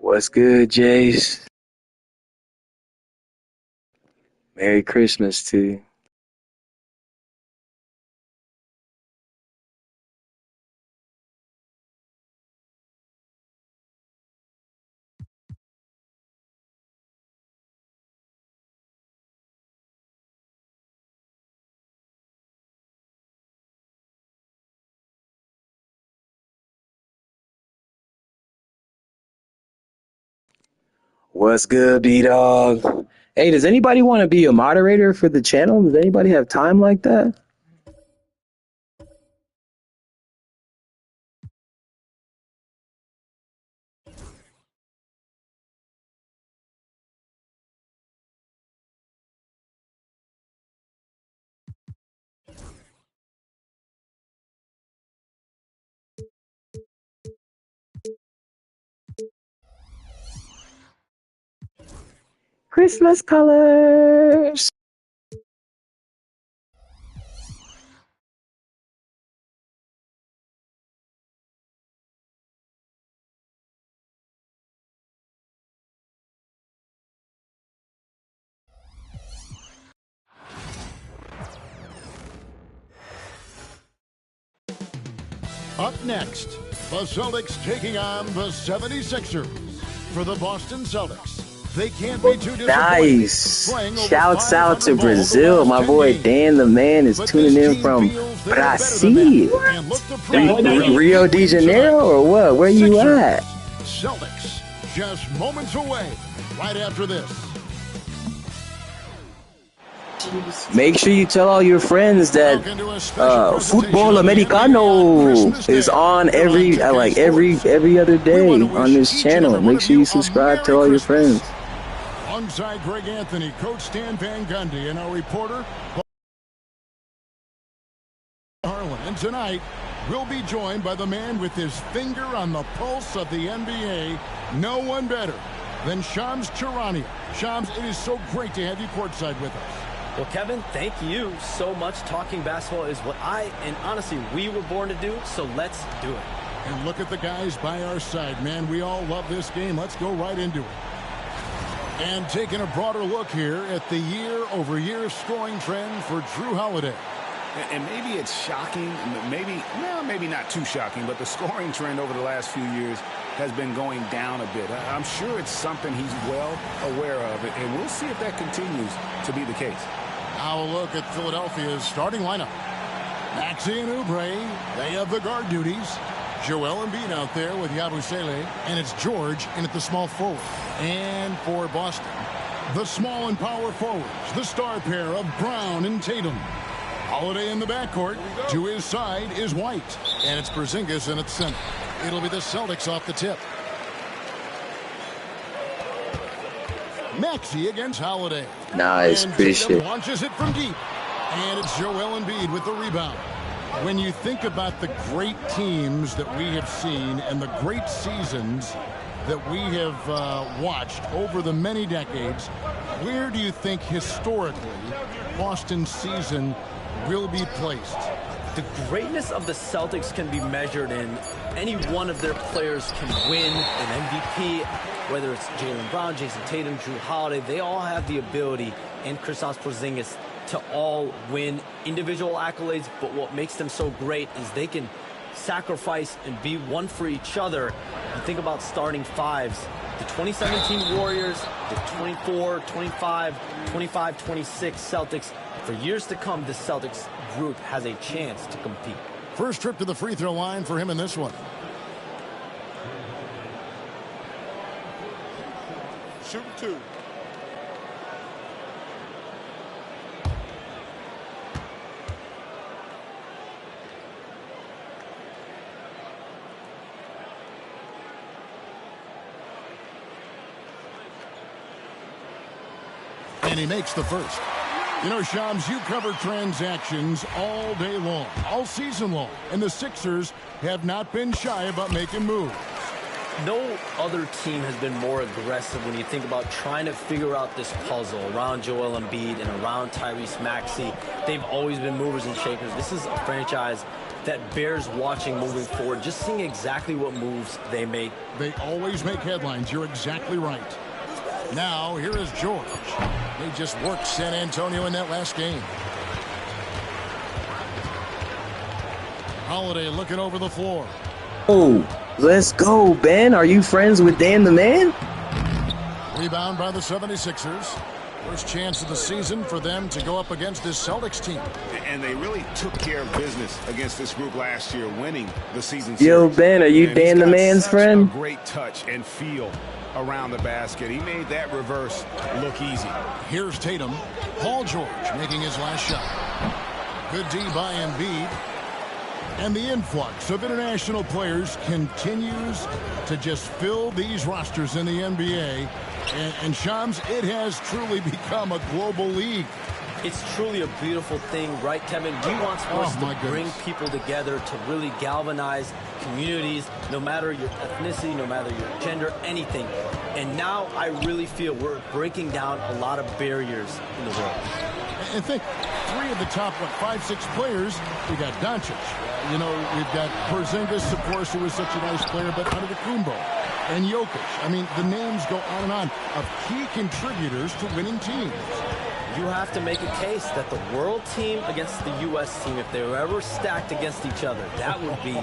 What's good, Jace? Merry Christmas to you. What's good, B-Dog? Hey, does anybody want to be a moderator for the channel? Does anybody have time like that? Christmas colors. Up next, the Celtics taking on the 76ers. For the Boston Celtics, they can't be too disappointed. Nice. Shouts out to Brazil. My boy Dan the Man is tuning in from Brazil. Rio de Janeiro or what? Where you at? Celtics just moments away right after this. Make sure you tell all your friends that Football Americano is on every other day on this channel. Make sure you subscribe to all your friends. Alongside Greg Anthony, Coach Stan Van Gundy, and our reporter Harlan. And tonight, we'll be joined by the man with his finger on the pulse of the NBA. No one better than Shams Charania. Shams, it is so great to have you courtside with us. Well, Kevin, thank you so much. Talking basketball is what and honestly, we were born to do, so let's do it. And look at the guys by our side, man. We all love this game. Let's go right into it. And taking a broader look here at the year-over-year scoring trend for Jrue Holiday. And maybe it's shocking, maybe not too shocking, but the scoring trend over the last few years has been going down a bit. I'm sure it's something he's well aware of, and we'll see if that continues to be the case. Now a look at Philadelphia's starting lineup. Maxey and Oubre, they have the guard duties. Joel Embiid out there with Yabusele, and it's George in at the small forward. And for Boston, the small and power forwards, the star pair of Brown and Tatum. Holiday in the backcourt. To his side is White, and it's Porzingis in at center. It'll be the Celtics off the tip. Maxey against Holiday. Nice, appreciate it. Launches it from deep. And it's Joel Embiid with the rebound. When you think about the great teams that we have seen and the great seasons that we have watched over the many decades, where do you think historically Boston's season will be placed? The greatness of the Celtics can be measured in any one of their players can win an MVP, whether it's Jaylen Brown, Jason Tatum, Jrue Holiday. They all have the ability, and Kristaps Porzingis, to all win individual accolades, but what makes them so great is they can sacrifice and be one for each other. You think about starting fives. The 2017 Warriors, the 24, 25, 25, 26 Celtics. For years to come, this Celtics group has a chance to compete. First trip to the free throw line for him in this one. Shooting two. And he makes the first. You know, Shams, you cover transactions all day long, all season long, and the Sixers have not been shy about making moves. No other team has been more aggressive when you think about trying to figure out this puzzle around Joel Embiid and around Tyrese Maxey. They've always been movers and shakers. This is a franchise that bears watching moving forward, just seeing exactly what moves they make. They always make headlines. You're exactly right. Now, here is George. They just worked San Antonio in that last game. Holiday looking over the floor. Oh, let's go, Ben. Are you friends with Dan the Man? Rebound by the 76ers. First chance of the season for them to go up against this Celtics team. And they really took care of business against this group last year, winning the season Yo, series. Ben, are you And Dan he's the got Man's such friend? a great touch and feel around the basket. He made that reverse look easy. Here's Tatum. Paul George making his last shot. Good D by Embiid. And the influx of international players continues to just fill these rosters in the NBA. And Shams, it has truly become a global league. It's truly a beautiful thing, right, Kevin? We want sports to bring people together, to really galvanize communities, no matter your ethnicity, no matter your gender, anything. And now I really feel we're breaking down a lot of barriers in the world. And think, 3 of the top, 5, 6 players, we got Doncic. You know, we've got Porzingis, of course, who is such a nice player, but Antetokounmpo and Jokic. I mean, the names go on of key contributors to winning teams. You have to make a case that the world team against the U.S. team, if they were ever stacked against each other, that would be a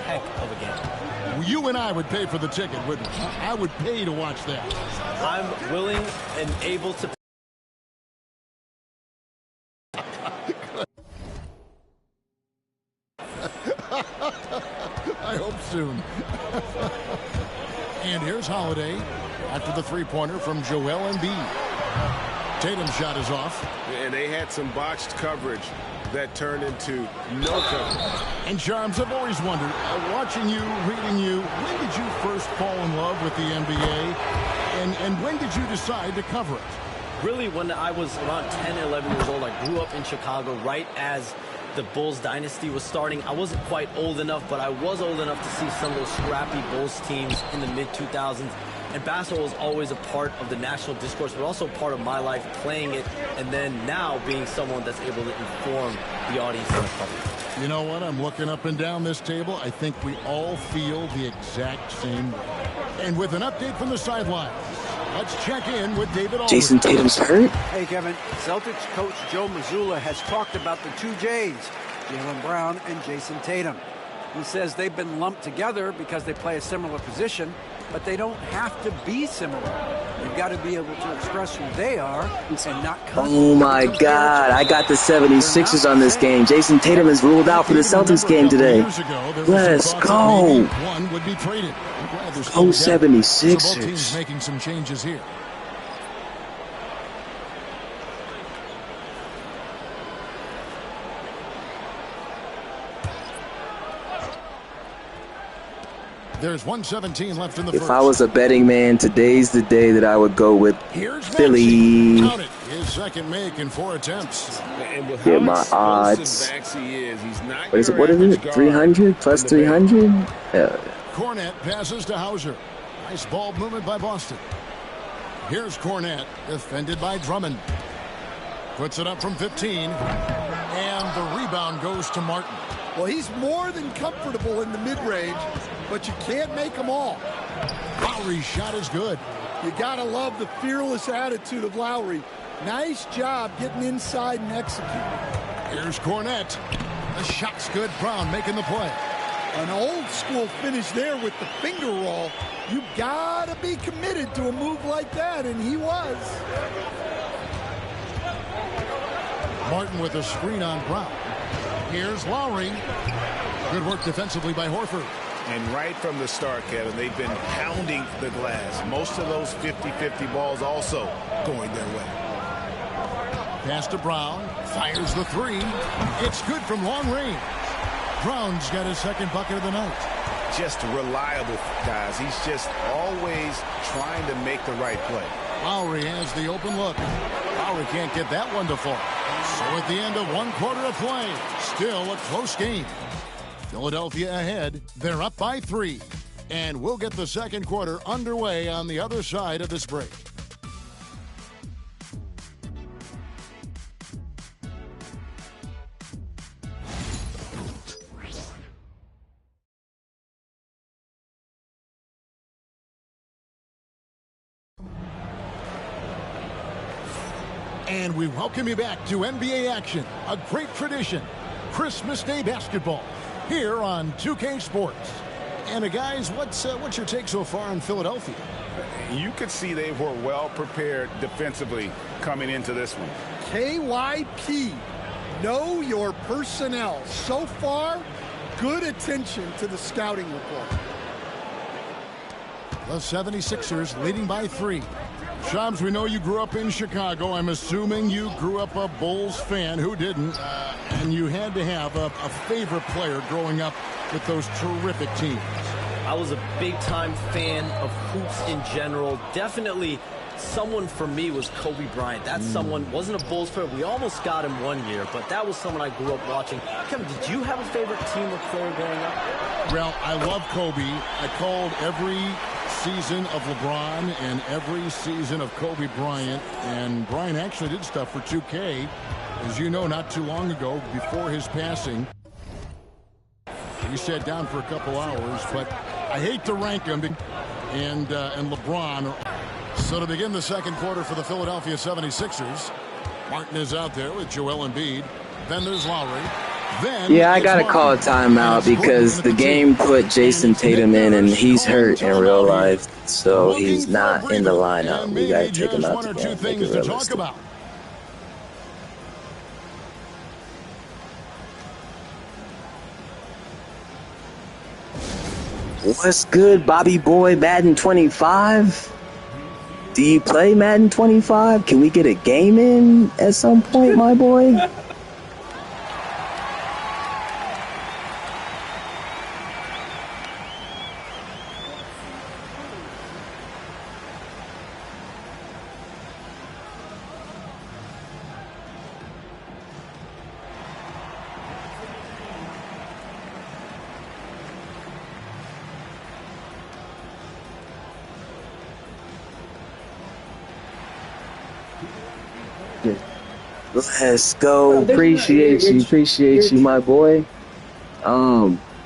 heck of a game. You and I would pay for the ticket, wouldn't we? I would pay to watch that. I'm willing and able to. I hope soon. And here's Holiday after the three-pointer from Joel Embiid. Tatum's shot is off. And they had some botched coverage that turned into no coverage. And Charms, I've always wondered, watching you, reading you, when did you first fall in love with the NBA? And when did you decide to cover it? Really, when I was around 10, 11 years old, I grew up in Chicago right as the Bulls dynasty was starting. I wasn't quite old enough, but I was old enough to see some of those scrappy Bulls teams in the mid-2000s. And basketball was always a part of the national discourse, but also part of my life playing it, and then now being someone that's able to inform the audience and the public. You know what? I'm looking up and down this table. I think we all feel the exact same way. And with an update from the sidelines, let's check in with David Aldridge. Jason Tatum's hurt? Hey, Kevin. Celtics coach Joe Mazzulla has talked about the 2 J's, Jaylen Brown and Jason Tatum. He says they've been lumped together because they play a similar position, but they don't have to be similar. They've got to be able to express who they are and not come. Oh, my God. I got the 76ers on this game. Jason Tatum is ruled out for the Celtics game today. Let's go. One would be traded. Go 76ers. So both teams making some changes here. There's 1:17 left in the first. If I was a betting man, today's the day that I would go with Philly. Count it. His second make in 4 attempts. Get my odds. What is it? 300 plus 300? Yeah. Cornette passes to Hauser. Nice ball movement by Boston. Here's Cornette, defended by Drummond. Puts it up from 15. And the rebound goes to Martin. Well, he's more than comfortable in the mid-range, but you can't make them all. Lowry's shot is good. You got to love the fearless attitude of Lowry. Nice job getting inside and executing. Here's Cornette. The shot's good. Brown making the play. An old-school finish there with the finger roll. You got to be committed to a move like that, and he was. Martin with a screen on Brown. Here's Lowry. Good work defensively by Horford. And right from the start, Kevin, they've been pounding the glass. Most of those 50-50 balls also going their way. Pass to Brown. Fires the 3. It's good from long range. Brown's got his second bucket of the night. Just reliable, guys. He's just always trying to make the right play. Lowry has the open look. Lowry can't get that one to fall. So at the end of 1 quarter of play, still a close game. Philadelphia ahead. They're up by 3. And we'll get the second quarter underway on the other side of this break. And we welcome you back to NBA action, a great tradition, Christmas Day basketball, here on 2K Sports. And guys, what's your take so far on Philadelphia? You could see they were well prepared defensively coming into this one. KYP, know your personnel. So far, good attention to the scouting report. The 76ers leading by 3. Shams, we know you grew up in Chicago. I'm assuming you grew up a Bulls fan. Who didn't? And you had to have a favorite player growing up with those terrific teams. I was a big-time fan of hoops in general. Definitely someone for me was Kobe Bryant. That someone wasn't a Bulls player. We almost got him one year, but that was someone I grew up watching. Kevin, did you have a favorite team or player growing up? Well, I love Kobe. I called every season of LeBron and every season of Kobe Bryant, and Bryant actually did stuff for 2K, as you know, not too long ago before his passing. He sat down for a couple hours, but I hate to rank him, and LeBron. So to begin the second quarter for the Philadelphia 76ers, Martin is out there with Joel Embiid. Then there's Lowry. Yeah, I gotta call a timeout because the game put Jason Tatum in and he's hurt in real life, so he's not in the lineup. We gotta take him out the game, make it realistic. What's good, Bobby Boy? Madden 25? Do you play Madden 25? Can we get a game in at some point, my boy? Let's go. Appreciate you, my boy.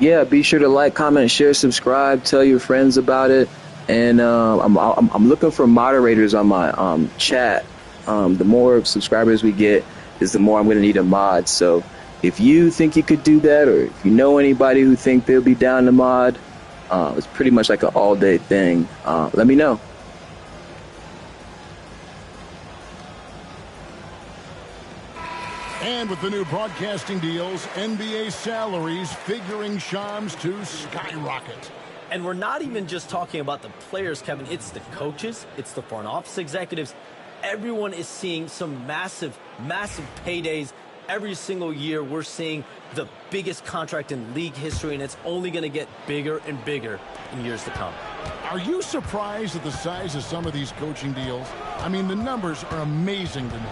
Yeah, be sure to like, comment, share, subscribe, tell your friends about it. And I'm looking for moderators on my chat. The more subscribers we get, is the more I'm gonna need a mod. So if you think you could do that, or if you know anybody who think they'll be down to mod, it's pretty much like an all-day thing. Let me know. And with the new broadcasting deals, NBA salaries figuring Shams to skyrocket. And we're not even just talking about the players, Kevin. It's the coaches. It's the front office executives. Everyone is seeing some massive, massive paydays. Every single year, we're seeing the biggest contract in league history, and it's only going to get bigger and bigger in years to come. Are you surprised at the size of some of these coaching deals? I mean, the numbers are amazing to me.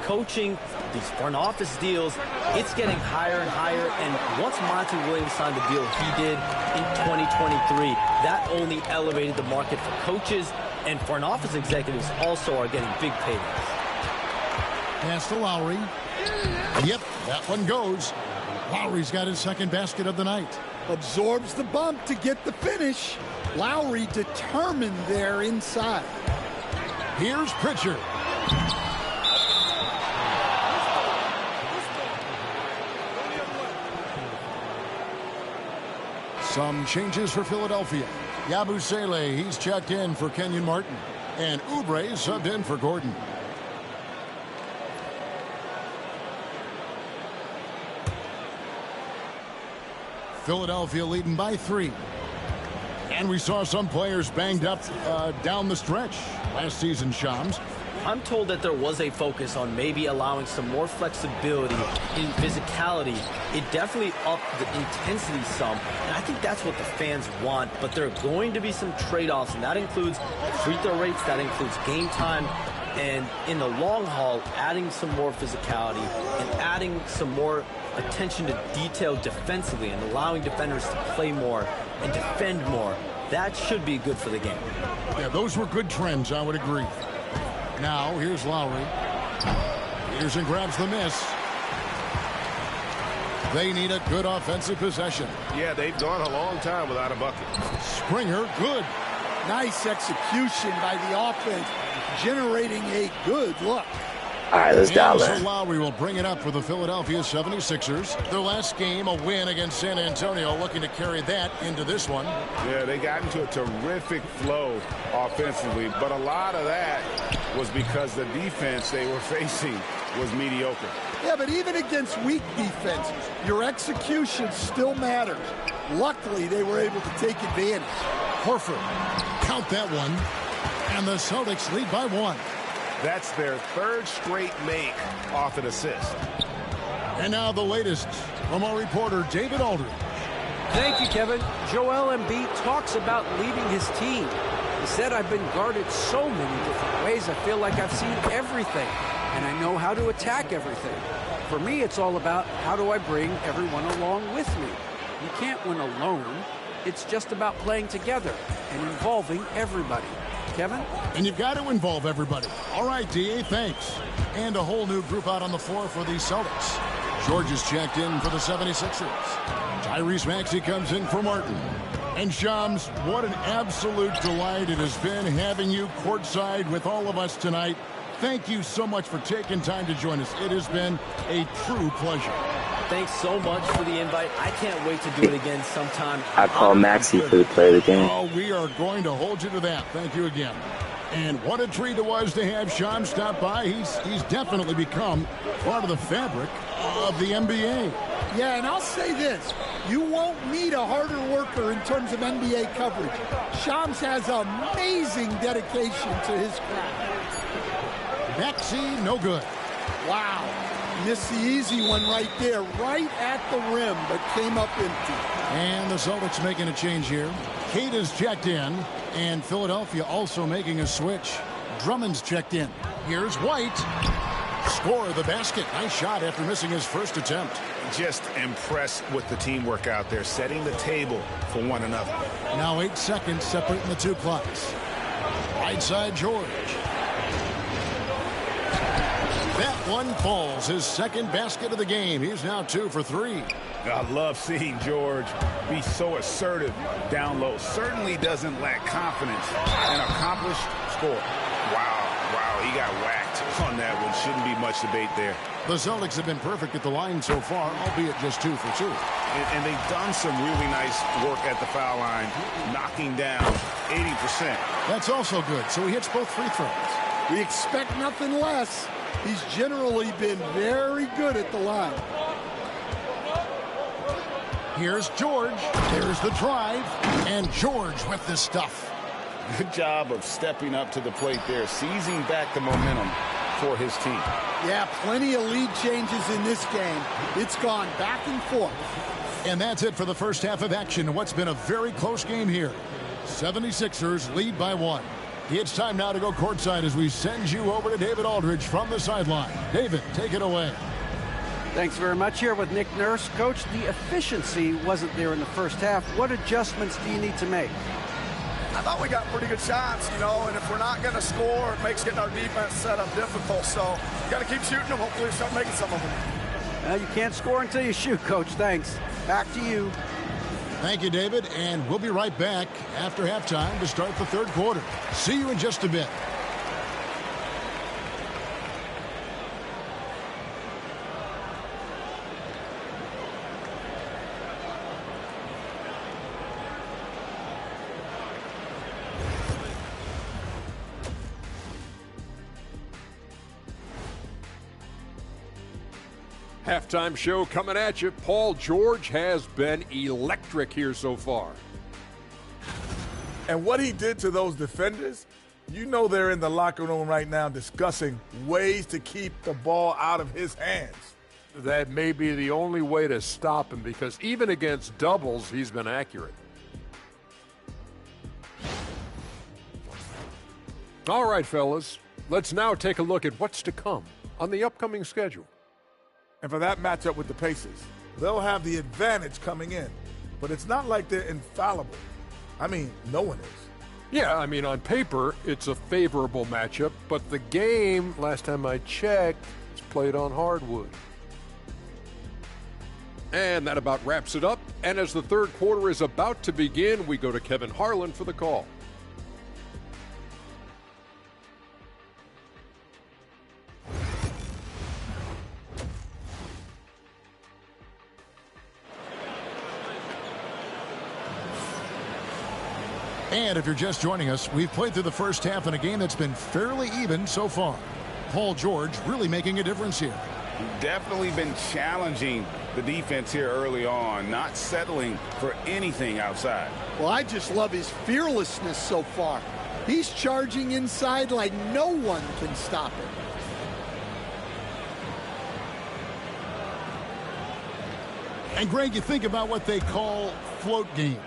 Coaching, these front office deals, it's getting higher and higher. And once Monty Williams signed the deal he did in 2023, that only elevated the market for coaches, and front office executives also are getting big paydays. Pass to Lowry. Yep, that one goes. Lowry's got his second basket of the night. Absorbs the bump to get the finish. Lowry determined there inside. Here's Pritchard. Some changes for Philadelphia. Yabusele, he's checked in for Kenyon Martin. And Oubre subbed in for Gordon. Philadelphia leading by 3. And we saw some players banged up down the stretch last season, Shams. I'm told that there was a focus on maybe allowing some more flexibility in physicality. It definitely upped the intensity some, and I think that's what the fans want. But there are going to be some trade-offs, and that includes free throw rates, that includes game time, and in the long haul, adding some more physicality and adding some more attention to detail defensively and allowing defenders to play more and defend more. That should be good for the game. Yeah, those were good trends, I would agree. Now, here's Lowry. Peterson grabs the miss. They need a good offensive possession. Yeah, they've gone a long time without a bucket. Springer, good. Nice execution by the offense, generating a good look. All right, let's dial And in. so Lowry will bring it up for the Philadelphia 76ers. Their last game, a win against San Antonio, looking to carry that into this one. Yeah, they got into a terrific flow offensively, but a lot of that was because the defense they were facing was mediocre. Yeah, but even against weak defense, your execution still matters. Luckily, they were able to take advantage. Horford, count that one. And the Celtics lead by 1. That's their third straight make off an assist. And now the latest from our reporter, David Aldridge. Thank you, Kevin. Joel Embiid talks about leading his team. He said, I've been guarded so many different ways. I feel like I've seen everything, and I know how to attack everything. For me, it's all about how do I bring everyone along with me. You can't win alone. It's just about playing together and involving everybody. Kevin? And you've got to involve everybody. All right, D.A., thanks. And a whole new group out on the floor for the Celtics. George is checked in for the 76ers. Tyrese Maxey comes in for Martin. And Shams, what an absolute delight it has been having you courtside with all of us tonight. Thank you so much for taking time to join us. It has been a true pleasure. Thanks so much for the invite. I can't wait to do it again sometime. I call Maxey for the play of the game. Oh, we are going to hold you to that. Thank you again. And what a treat it was to have Sean stop by. He's definitely become part of the fabric of the NBA. Yeah, and I'll say this. You won't meet a harder worker in terms of NBA coverage. Shams has amazing dedication to his craft. Maxey, no good. Wow. Missed the easy one right there, right at the rim, but came up empty. And the Celtics making a change here. Kate is checked in, and Philadelphia also making a switch. Drummond's checked in. Here's White. Score the basket. Nice shot after missing his first attempt. Just impressed with the teamwork out there, setting the table for one another. Now 8 seconds separating the two clocks. Right side, George. That one falls, his second basket of the game. He's now 2 for 3. I love seeing George be so assertive down low. Certainly doesn't lack confidence. An accomplished score. Wow, he got whacked on that one. Shouldn't be much debate there. The Celtics have been perfect at the line so far, albeit just 2 for 2. And they've done some really nice work at the foul line, knocking down 80%. That's also good, so he hits both free throws. We expect nothing less. He's generally been very good at the line. Here's George. There's the drive. And George with the stuff. Good job of stepping up to the plate there, seizing back the momentum for his team. Yeah, plenty of lead changes in this game. It's gone back and forth. And that's it for the first half of action in what's been a very close game here. 76ers lead by 1. It's time now to go courtside as we send you over to David Aldridge from the sideline. David, take it away. Thanks very much. Here with Nick Nurse. Coach, the efficiency wasn't there in the first half. What adjustments do you need to make? I thought we got pretty good shots, and if we're not going to score, it makes getting our defense set up difficult. So you got to keep shooting them. Hopefully we start making some of them. You can't score until you shoot, Coach. Thanks. Back to you. Thank you, David, and we'll be right back after halftime to start the third quarter. See you in just a bit. Halftime show coming at you. Paul George has been electric here so far. And what he did to those defenders, they're in the locker room right now discussing ways to keep the ball out of his hands. That may be the only way to stop him because even against doubles, he's been accurate. All right, fellas, let's now take a look at what's to come on the upcoming schedule. And for that matchup with the Pacers, they'll have the advantage coming in. But it's not like they're infallible. No one is. Yeah, on paper, it's a favorable matchup, but the game, last time I checked, is played on hardwood. And that about wraps it up. And as the third quarter is about to begin, we go to Kevin Harlan for the call. And if you're just joining us, we've played through the first half in a game that's been fairly even so far. Paul George really making a difference here. Definitely been challenging the defense here early on, not settling for anything outside. Well, I just love his fearlessness so far. He's charging inside like no one can stop him. And Greg, you think about what they call float game.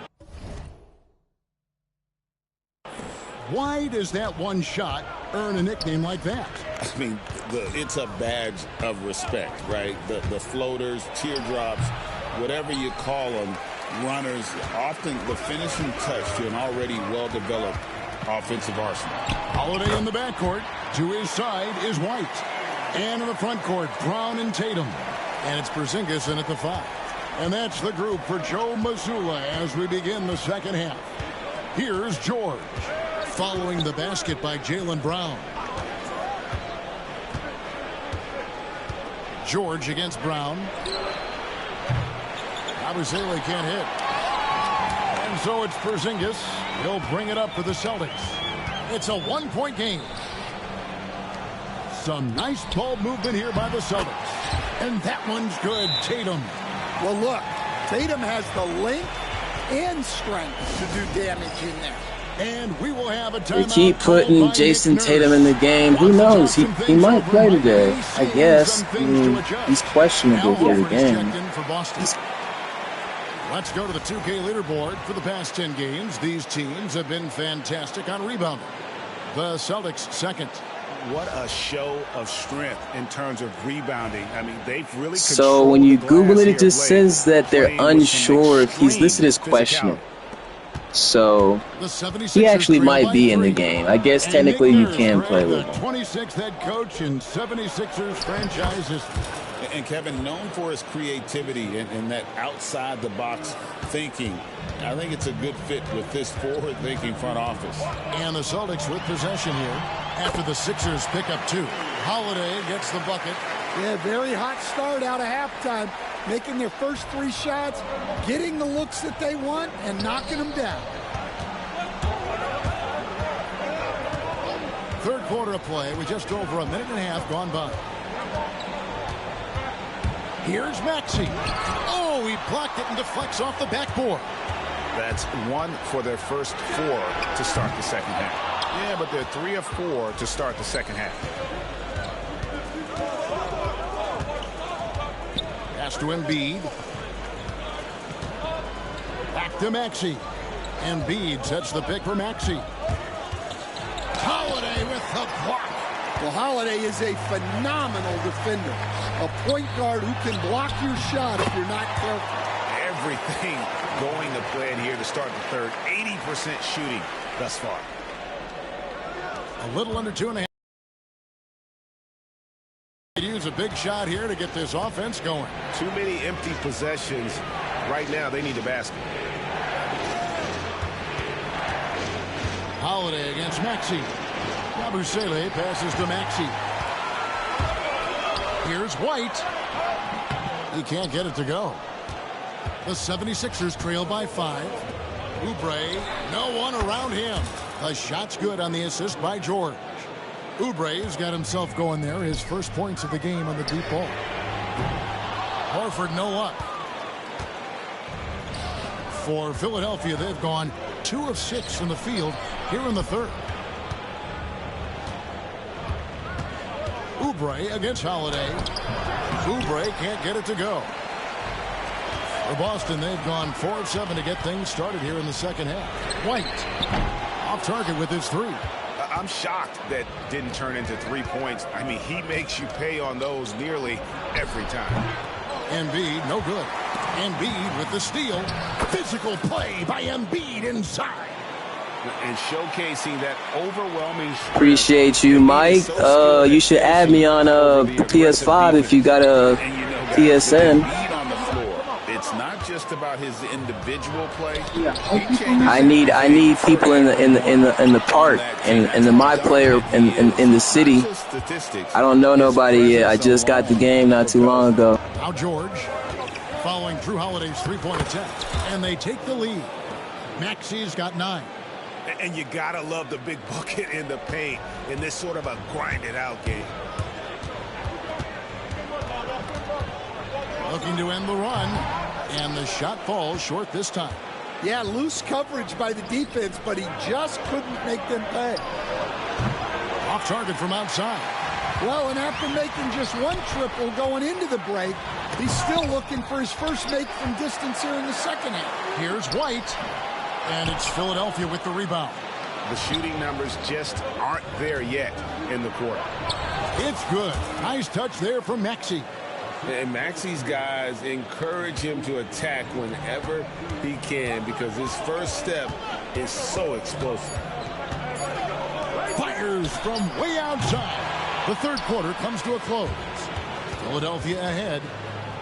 Why does that one shot earn a nickname like that? I mean, it's a badge of respect, right? The floaters, teardrops, whatever you call them, runners, often the finishing touch to an already well-developed offensive arsenal. Holiday in the backcourt. To his side is White. And in the front court, Brown and Tatum. And it's Porzingis in at the 5. And that's the group for Joe Mazzulla as we begin the second half. Here's George. Following the basket by Jaylen Brown. George against Brown. Abusele can't hit. And so it's Porzingis. He'll bring it up for the Celtics. It's a one-point game. Some nice ball movement here by the Celtics. And that one's good. Tatum. Well, look, Tatum has the length and strength to do damage in there. And we will have a timeout. They keep putting Jason Tatum in the game. Who knows? He might play today, I guess. I mean, he's questionable for the game. Let's go to the 2K leaderboard. For the past 10 games, these teams have been fantastic on rebounding. The Celtics second. What a show of strength in terms of rebounding. I mean, they've really So when you Google it, it just says that they're unsure if he's listed as questionable. So he actually might be in the game. I guess technically you can play with him. 26th head coach and 76ers franchise history. And Kevin, known for his creativity and that outside-the-box thinking, I think it's a good fit with this forward-thinking front office. And the Celtics with possession here after the Sixers pick up 2. Holiday gets the bucket. Yeah, very hot start out of halftime. Making their first 3 shots, getting the looks that they want, and knocking them down. Third quarter of play with just over a minute and a half gone by. Here's Maxey. Oh, he blocked it and deflects off the backboard. That's 1 for their first 4 to start the second half. Yeah, but they're 3 of 4 to start the second half. Pass to Embiid. Back to Maxey. Embiid sets the pick for Maxey. Holiday with the block. Well, Holiday is a phenomenal defender. A point guard who can block your shot if you're not careful. Everything going to plan here to start the third. 80% shooting thus far. A little under 2.5. Use a big shot here to get this offense going. Too many empty possessions. Right now, they need a basket. Holiday against Maxey. Abusele passes to Maxey. Here's White. He can't get it to go. The 76ers trail by 5. Oubre, no one around him. The shot's good on the assist by George. Oubre's got himself going there. His first points of the game on the deep ball. Horford no up. For Philadelphia, they've gone 2 of 6 from the field here in the third. Oubre against Holiday. Oubre can't get it to go. For Boston, they've gone 4 of 7 to get things started here in the second half. White off target with his 3. I'm shocked that didn't turn into 3 points. I mean, he makes you pay on those nearly every time. Embiid, no good. Embiid with the steal. Physical play by Embiid inside. And showcasing that overwhelming strength. Appreciate you, Mike. You should add me on the PS5 if you got a PSN. It's not just about his individual play. I need people in the park and in my player in the city. I don't know nobody yet. I just got the game not too long ago. Now George following Drew Holiday's 3-point attempt, and they take the lead. Maxey's got 9. And you got to love the big bucket in the paint in this sort of a grinded-out game. Looking to end the run, and the shot falls short this time. Yeah, loose coverage by the defense, but he just couldn't make them pay. Off target from outside. Well, and after making just one triple going into the break, he's still looking for his first make from distance here in the second half. Here's White, and it's Philadelphia with the rebound. The shooting numbers just aren't there yet in the quarter. It's good. Nice touch there from Maxey. And Maxey's guys encourage him to attack whenever he can because his first step is so explosive. Fires from way outside. The third quarter comes to a close. Philadelphia ahead.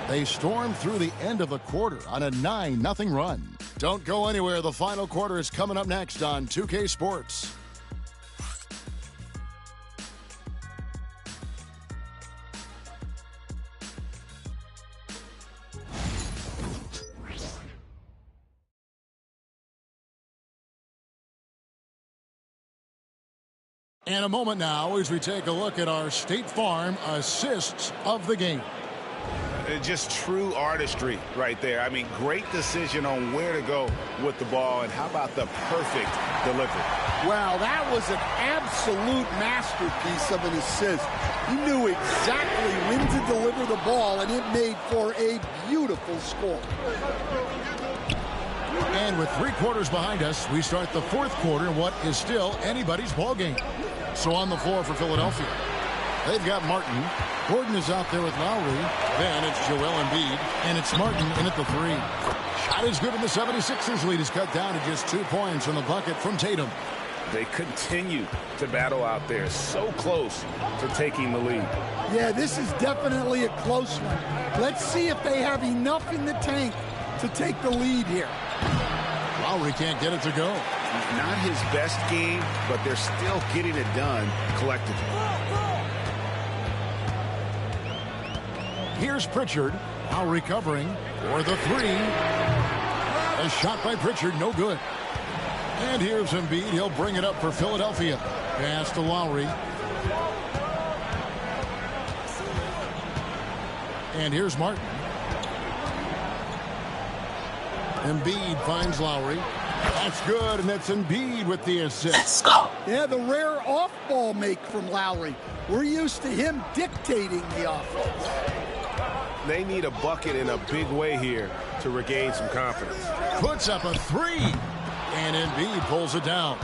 They storm through the end of the quarter on a 9-0 run. Don't go anywhere. The final quarter is coming up next on 2K Sports. And a moment now as we take a look at our State Farm assists of the game. Just true artistry right there. I mean, great decision on where to go with the ball, and how about the perfect delivery? Wow, that was an absolute masterpiece of an assist. He knew exactly when to deliver the ball, and it made for a beautiful score. And with 3 quarters behind us, we start the fourth quarter in what is still anybody's ball game. So on the floor for Philadelphia, they've got Martin. Gordon is out there with Lowry. Then it's Joel Embiid, and it's Martin in at the 3. Shot is good, and the 76ers lead is cut down to just 2 points from the bucket from Tatum. They continue to battle out there, so close to taking the lead. Yeah, this is definitely a close one. Let's see if they have enough in the tank to take the lead here. Lowry can't get it to go. Not his best game, but they're still getting it done collectively. Here's Pritchard, now recovering for the 3. A shot by Pritchard, no good. And here's Embiid. He'll bring it up for Philadelphia. Pass to Lowry. And here's Martin. Embiid finds Lowry. That's good, and that's Embiid with the assist. Let's go. Yeah, the rare off-ball make from Lowry. We're used to him dictating the offense. They need a bucket in a big way here to regain some confidence. Puts up a 3, and Embiid pulls it down.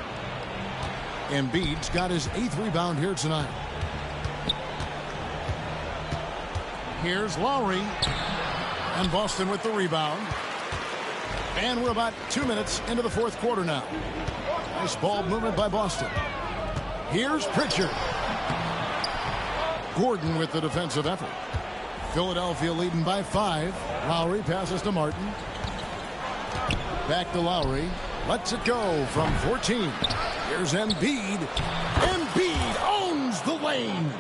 Embiid's got his 8th rebound here tonight. Here's Lowry, and Boston with the rebound. And we're about 2 minutes into the fourth quarter now. Nice ball movement by Boston. Here's Pritchard. Gordon with the defensive effort. Philadelphia leading by 5. Lowry passes to Martin. Back to Lowry. Lets it go from 14. Here's Embiid. Embiid owns the lane.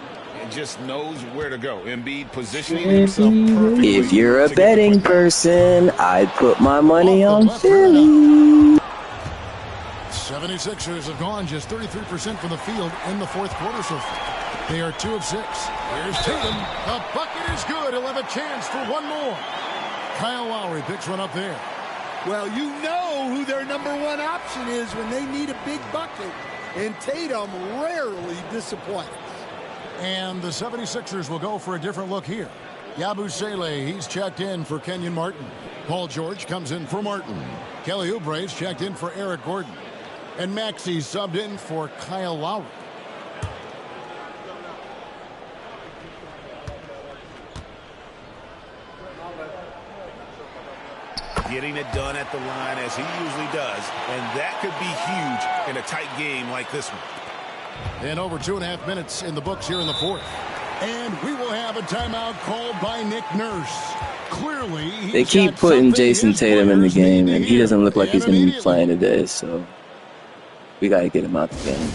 And just knows where to go. Embiid positioning himself perfectly. If you're a betting person, I'd put my money on Philly. 76ers have gone just 33% from the field in the fourth quarter so far. They are 2 of 6. Here's Tatum. The bucket is good. He'll have a chance for one more. Kyle Lowry picks one up there. Well, you know who their number 1 option is when they need a big bucket. And Tatum rarely disappoints. And the 76ers will go for a different look here. Yabusele, he's checked in for Kenyon Martin. Paul George comes in for Martin. Kelly Oubre's checked in for Eric Gordon. And Maxey subbed in for Kyle Lowry. Getting it done at the line as he usually does. And that could be huge in a tight game like this one. And over 2.5 minutes in the books here in the fourth. And we will have a timeout called by Nick Nurse. Clearly, they keep putting Jason Tatum in the game, and he doesn't look like he's going to be playing today, so we got to get him out the game.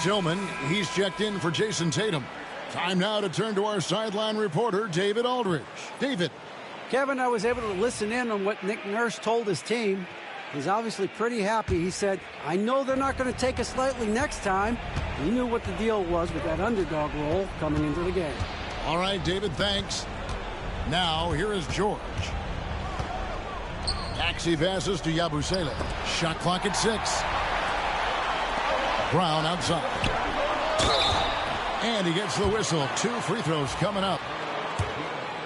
Tillman, he's checked in for Jason Tatum. Time now to turn to our sideline reporter, David Aldridge. David. Kevin, I was able to listen in on what Nick Nurse told his team. He's obviously pretty happy. He said, I know they're not going to take us lightly next time. He knew what the deal was with that underdog role coming into the game. All right, David, thanks. Now, here is George. Maxey passes to Yabusele. Shot clock at 6. Brown outside. And he gets the whistle. 2 free throws coming up.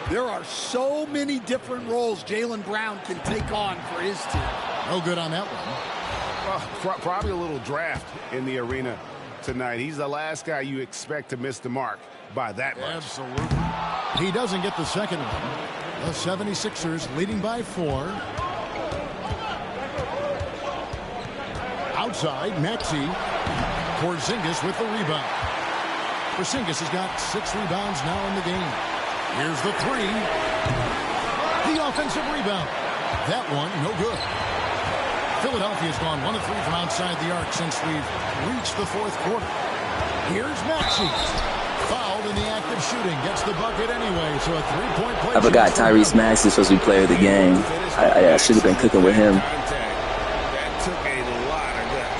There are so many different roles Jaylen Brown can take on for his team. No good on that one. Well, probably a little draft in the arena tonight. He's the last guy you expect to miss the mark by that much. Absolutely. He doesn't get the second one. The 76ers leading by 4. Outside, Maxey. Porzingis with the rebound. Porzingis has got 6 rebounds now in the game. Here's the 3. The offensive rebound. That one, no good. Philadelphia's gone 1 of 3 from outside the arc since we've reached the 4th quarter. Here's Maxey. Fouled in the act of shooting. Gets the bucket anyway, so a 3-point play. I forgot Tyrese Maxey is supposed to be player of the game. I should have been cooking with him. That took a lot of guts.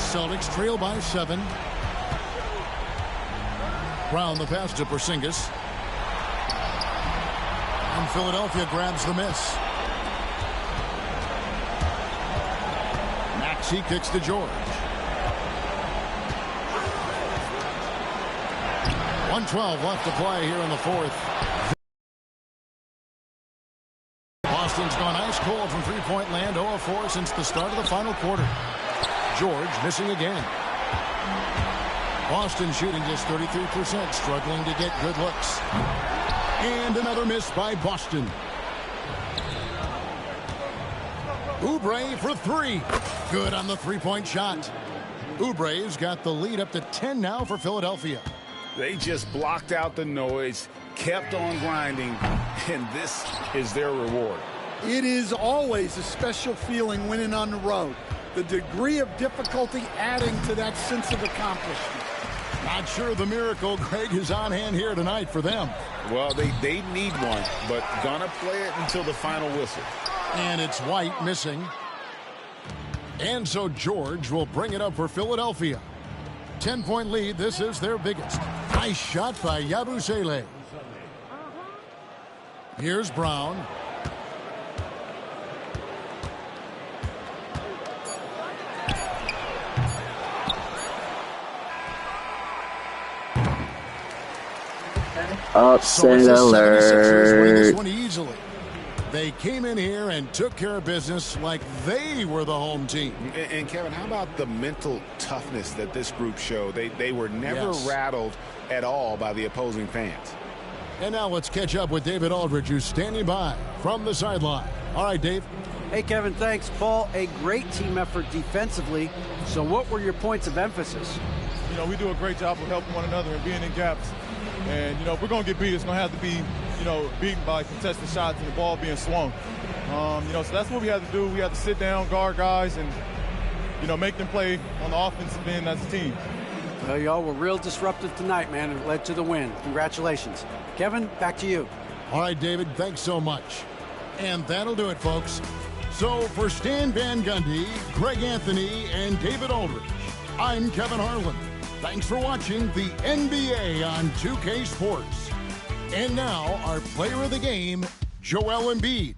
Celtics trail by 7. Brown the pass to Porzingis. And Philadelphia grabs the miss. Maxey kicks to George. 1:12 left to play here in the 4th. Boston's gone ice cold from three-point land, 0 of 4 since the start of the final quarter. George missing again. Boston shooting just 33%, struggling to get good looks. And another miss by Boston. Oubre for 3. Good on the 3-point shot. Oubre's got the lead up to 10 now for Philadelphia. They just blocked out the noise, kept on grinding, and this is their reward. It is always a special feeling winning on the road. The degree of difficulty adding to that sense of accomplishment. Not sure the miracle, Greg, is on hand here tonight for them. Well, they need one, but gonna play it until the final whistle. And it's White missing. And so George will bring it up for Philadelphia. 10-point lead. This is their biggest. Nice shot by Yabusele. Here's Brown. Upset alert. Win this one easily. They came in here and took care of business like they were the home team. And Kevin, how about the mental toughness that this group showed? They were never rattled at all by the opposing fans. And now let's catch up with David Aldridge, who's standing by from the sideline. All right, Dave. Hey, Kevin, thanks. Paul, a great team effort defensively. So what were your points of emphasis? You know, we do a great job of helping one another and being in gaps. And, you know, if we're going to get beat, it's going to have to be, you know, beaten by contested shots and the ball being swung. You know, so that's what we have to do. We have to sit down, guard guys, and, you know, make them play on the offensive end as a team. Well, y'all were real disruptive tonight, man, and it led to the win. Congratulations. Kevin, back to you. All right, David, thanks so much. And that'll do it, folks. So for Stan Van Gundy, Greg Anthony, and David Aldridge, I'm Kevin Harlan. Thanks for watching the NBA on 2K Sports. And now, our player of the game, Joel Embiid.